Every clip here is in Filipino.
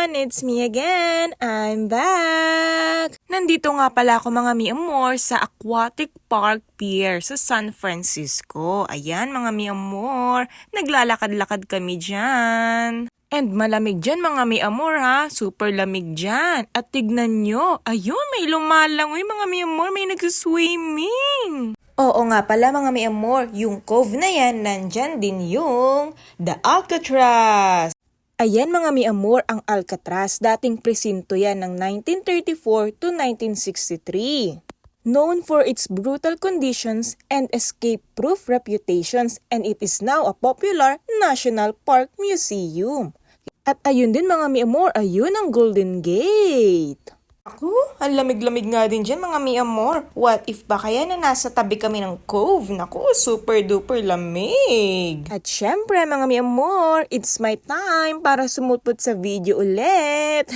everyone! It's me again! I'm back! Nandito nga pala ako mga mi amor sa Aquatic Park Pier sa San Francisco. Ayan mga mi amor, naglalakad-lakad kami dyan. And malamig dyan mga mi amor ha, super lamig dyan. At tignan nyo, ayun may lumalangoy mga mi amor, may nag-swimming. Oo nga pala mga mi amor, yung cove na yan, nandyan din yung The Alcatraz. Ayan mga mi amor, ang Alcatraz, dating presinto yan ng 1934 to 1963. Known for its brutal conditions and escape-proof reputations, and it is now a popular national park museum. At ayun din mga mi amor, ayun ang Golden Gate. Ako, ang lamig-lamig nga din dyan mga mi amor. What if ba kaya na nasa tabi kami ng cove? Naku, super duper lamig. At syempre mga mi amor, it's my time para sumulpot sa video ulit.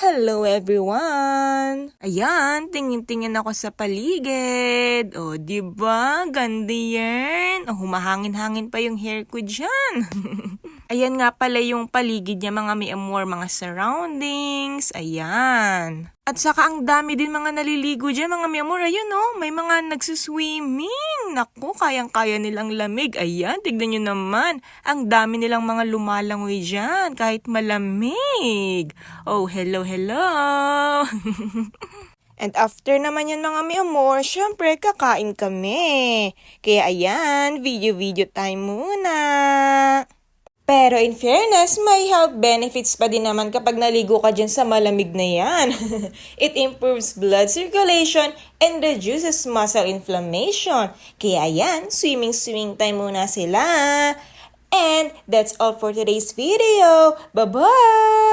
Hello everyone! Ayan, tingin-tingin ako sa paligid. O, diba? Ganda yan. O, humahangin-hangin pa yung hair ko dyan. Ayan nga pala yung paligid niya mga mi amor, mga surroundings. Ayan. At saka ang dami din mga naliligo dyan mga mi amor. Ayun oh, may mga nagsuswimming. Naku, kayang-kaya nilang lamig. Ayan, tignan nyo naman. Ang dami nilang mga lumalangoy dyan kahit malamig. Oh, hello, hello. And after naman yan mga mi amor, syempre kakain kami. Kaya ayan, video-video time muna. Pero in fairness, may health benefits pa din naman kapag naligo ka dyan sa malamig na yan. It improves blood circulation and reduces muscle inflammation. Kaya yan, swimming time muna sila. And that's all for today's video. Bye-bye!